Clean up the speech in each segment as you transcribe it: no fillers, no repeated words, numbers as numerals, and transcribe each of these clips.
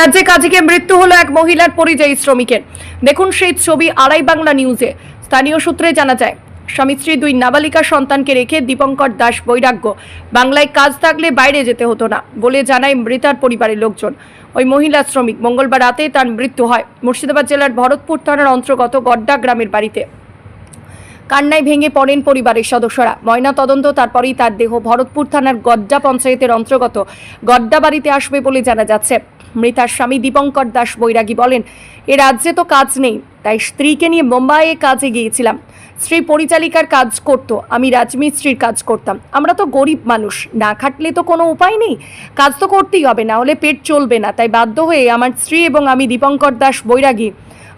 রাজ্যে কাজে গিয়ে মৃত্যু হলো এক মহিলার পরিযায়ী শ্রমিকের। দেখুন সেই ছবি আড়াই বাংলা নিউজে। স্থানীয় সূত্রে জানা যায়, স্বামী স্ত্রী দুই নাবালিকা সন্তানকে রেখে দীপঙ্কর দাস বৈরাগ্য বাংলায় কাজ থাকলে বাইরে যেতে হতো না বলে জানায় মৃতার পরিবারের লোকজন। ওই মহিলা শ্রমিক মঙ্গলবার রাতে তার মৃত্যু হয় মুর্শিদাবাদ জেলার ভরতপুর থানার অন্তর্গত গড্ডা গ্রামের বাড়িতে। কান্নায় ভেঙে পড়েন পরিবারের সদস্যরা। ময়না তদন্ত তারপরেই তার দেহ ভরতপুর থানার গড্ডা পঞ্চায়েতের অন্তর্গত গড্ডা বাড়িতে আসবে বলে জানা যাচ্ছে। মৃতার স্বামী দীপঙ্কর দাস বৈরাগী বলেন, এ রাজ্যে তো কাজ নেই, তাই স্ত্রীকে নিয়ে মুম্বাইয়ে কাজে গিয়েছিলাম। স্ত্রী পরিচালিকার কাজ করতো, আমি রাজমিস্ত্রির কাজ করতাম। আমরা তো গরিব মানুষ, না খাটলে তো কোনো উপায় নেই, কাজ তো করতেই হবে, না হলে পেট চলবে না। তাই বাধ্য হয়ে আমার স্ত্রী এবং আমি দীপঙ্কর দাস বৈরাগী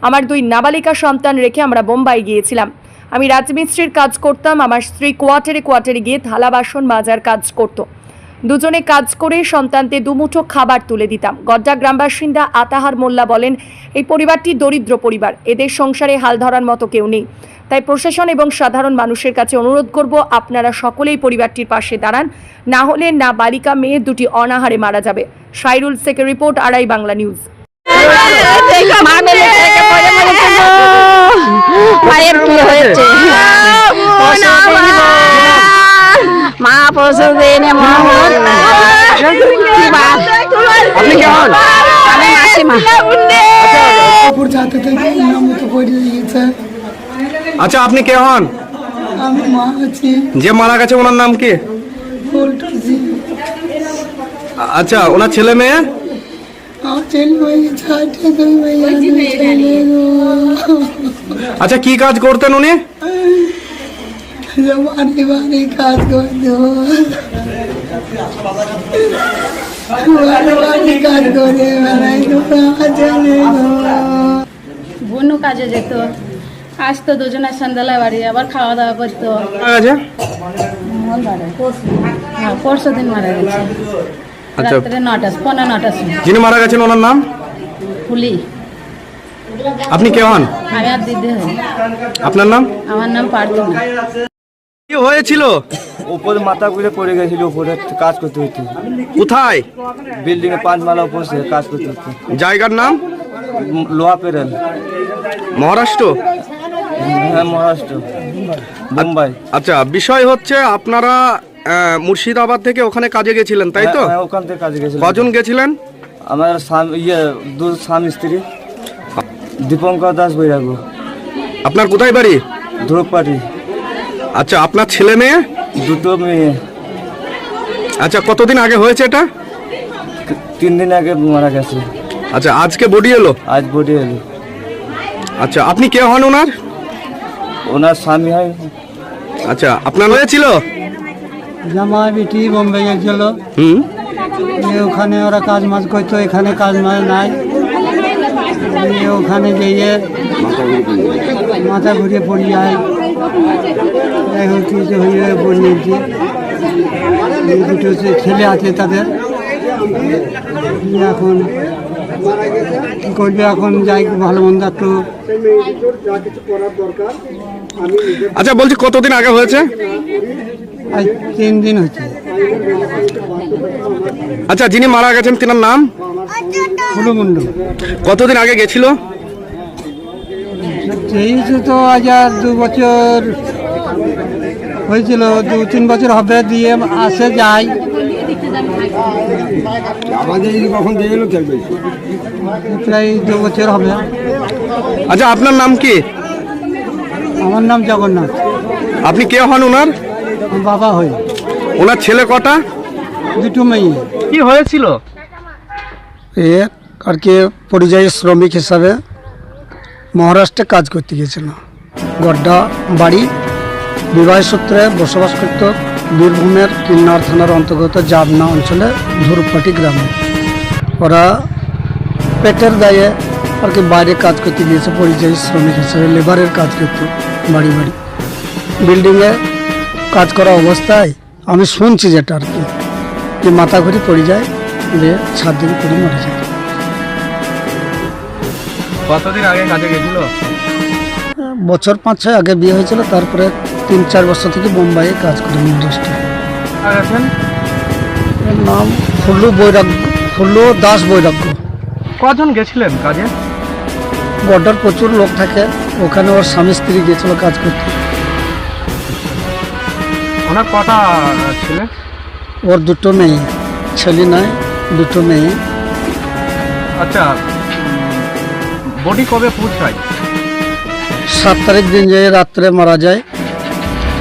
আমার দুই নাবালিকা সন্তান রেখে আমরা বোম্বাই গিয়েছিলাম। আমি রাজমিস্ত্রির কাজ করতাম, আমার স্ত্রী কোয়ার্টারে গিয়ে থালা বাসন মাজার কাজ করতো। দুজনে কাজ করে সন্তানদের দুমুঠো খাবার তুলে দিতাম। গড্ডা গ্রাম বাসিন্দা আতাহার মোল্লা বলেন, এই পরিবারটি দরিদ্র পরিবার, এদের সংসারে হাল ধরার মতো কেউ নেই। তাই প্রশাসন এবং সাধারণ মানুষের কাছে অনুরোধ করব, আপনারা সকলেই পরিবারটির পাশে দাঁড়ান, না হলে না বালিকা মেয়ে দুটি অনাহারে মারা যাবে। সাইরুল শেখের রিপোর্ট, আড়াই বাংলা নিউজ। মায়ের কি হয়েছে? মা পৌঁছে দেয়নি। আপনি কেমন? আমি মাসিমা। আচ্ছা, আপনি কে হন? আমি মা আছি। যে মারা গেছে ওনার নাম কি? আচ্ছা, ওনার ছেলে মেয়ে? আচ্ছা, কি কাজ করতেন উনি? কাজ করতো, কাজ করে বনু কাজে যেত, আসতো দুজনের সন্ধ্যাবেলা বাড়ি, আবার খাওয়া দাওয়া করতো। হ্যাঁ, পরশু দিন মারা গেছে। আচ্ছা, রাত্রে 9:15 সময়। যিনি মারা গেছেন ওনার নাম? ফুলি। আপনি কে হন? আমি আর দিদি হই। আপনার নাম? আমার নাম পার্থনা। কি হয়েছিল? উপরে মাথা ঘুরে পড়ে গেছিল, উপরে কাজ করতে হতো। কোথায়? বিল্ডিং এ 5 মালা উপর সে কাজ করতে হতো। জায়গার নাম? লোহা পেরেল, মহারাষ্ট্র? হ্যাঁ, মহারাষ্ট্র, মুম্বাই। আচ্ছা, বিষয় হচ্ছে আপনারা মুর্শিদাবাদ থেকে ওখানে কাজে গেছিলেন, তাই তো? হ্যাঁ, ওখান থেকে কাজে গেছিল। কজন গেছিলেন? আমার স্বামী স্ত্রী দীপঙ্কর দাস বৈরাগ্য। আপনার কোথায় বাড়ি? ধ্রুপপাটি। আচ্ছা, আপনার ছেলে মেয়ে? দুটো মেয়ে। আচ্ছা, কতদিন আগে হয়েছে এটা? 3 দিন আগে মারা গেছে। আচ্ছা, আজকে বডি এলো? আজ বডি এলো। আচ্ছা, আপনি কে হন ওনার? ওনার স্বামী হয়। আচ্ছা, আপনার হয়েছিল? জামাই বেটি বোম্বে গেছিল, ওখানে ওরা কাজ মাজ করতো, এখানে কাজ মাজ নাই। ওখানে গিয়ে মাথা ঘুরিয়ে পড়ে যায়, এখন কিছু হয়ে পড়িয়েছি। দুটো ছেলে আছে তাদের, এখন কি করবে, এখন যাই ভালো মন্দ একটু। আচ্ছা, বলছি কতদিন আগে হয়েছে? আজ 3 দিন হচ্ছে। আচ্ছা, যিনি মারা গেছেন তিনার নাম? ফুলমুন্ড। কতদিন আগে গেছিল? চেয়েছে তো আজ আর 2 বছর হয়েছিল, 2-3 বছর হবে, দিয়ে আসে যায়। কখন দিয়ে গেল প্রায় 2 বছর হবে। আচ্ছা, আপনার নাম কি? আমার নাম জগন্নাথ। আপনি কে হন ওনার? আমার বাবা হই। ওনার ছেলে কটা? 2 মেয়ে। কি হয়েছিল? আর কি পরিযায়ী শ্রমিক হিসাবে মহারাষ্ট্রে কাজ করতে গিয়েছিল। গড্ডা বাড়ি, বিবাহ সূত্রে বসবাস করত বীরভূমের কিন্নর থানার অন্তর্গত জাবনা অঞ্চলে ধুরপাটি গ্রামে। ওরা পেটের দায়ে আর কি বাইরে কাজ করতে গিয়েছে, পরিযায়ী শ্রমিক হিসেবে লেবারের কাজ করত বাড়ি বাড়ি। বিল্ডিংয়ে কাজ করা অবস্থায় আমি শুনছি যেটা আর কি, যে মাথা ঘুরে পড়ে যায়, দিয়ে 7 দিন করে মরে যায়। কতদিন আগে কাজে গেছিল? বছর 5-6 আগে বিয়ে হয়েছিল, তারপরে 3-4 বছর থেকে বোম্বাইয়ে কাজ করে মহারাষ্ট্রে। এর নাম ফুল্লু দাস বৈরাগ্য। কজন গেছিলেন কাজে? গড্ডার প্রচুর লোক থাকে, ওখানে ওর স্বামী স্ত্রী গেছিল কাজ করতে। ওনার কটা ছেলে? ওর দুটো মেয়ে, ছেলে নাই, দুটো মেয়ে। আচ্ছা, বডি কবে পৌঁছায়? 7 তারিখ দিন যায় রাত্রে মারা যায়,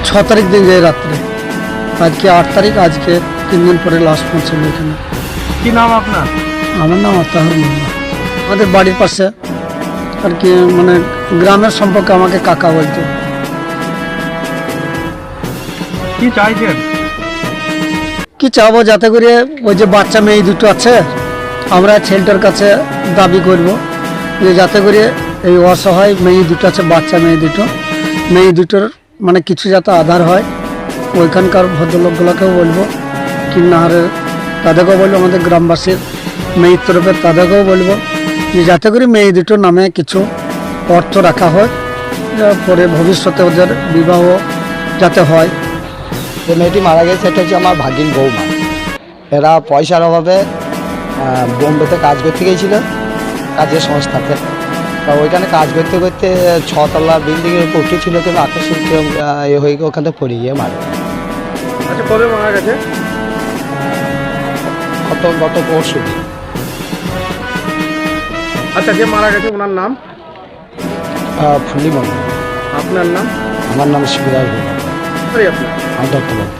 6 তারিখ দিন যায় রাত্রে, আজকে 8 তারিখ, আজকে 3 দিন পরে লাশ পৌঁছালো এখানে। কি নাম আপনার? আমার নাম আতাহার মোল্লা। আমাদের বাড়ির পাশে আর কি, মানে গ্রামের সম্পর্কে আমাকে কাকা বলতো। কি চাইছেন? কি চাবো, যাতে করে ওই যে বাচ্চা মেয়ে দুটো আছে, আমরা ছেলেটার কাছে দাবি করব যে যাতে করে এই অসহায় মেয়ে দুটো আছে, বাচ্চা মেয়ে দুটোর মানে কিছু যাতে আধার হয়। ওইখানকার ভদ্রলোকগুলোকেও বলবো, কিন্নাহারের তাদেরকেও বলবো, আমাদের গ্রামবাসীর মেয়ের তরফের তাদেরকেও বলবো যে যাতে করে মেয়ে দুটোর নামে কিছু অর্থ রাখা হয়, পরে ভবিষ্যতে ওদের বিবাহ যাতে হয়। যে মেয়েটি মারা গেছে সেটা হচ্ছে আমার ভাগিন বৌমা। এরা পয়সার অভাবে বোম্বেতে কাজ করতে গিয়েছিল, কাজের সংস্থাতে। তা ওইখানে কাজ করতে করতে 6 তলা বিল্ডিংয়ের উপর উঠেছিল, কিন্তু আকস্মিক হয়ে গিয়ে ওখান থেকে পড়ে গিয়ে মারা গেছে। আচ্ছা, কবে মারা গেছে? গত পরশু দিন। আচ্ছা, যে মারা গেছে ওনার নাম? ফুলি মন্ডল। আপনার নাম? আমার নাম শিবরাজ বড়ুয়া। আপনার আমার দত্তবাবু।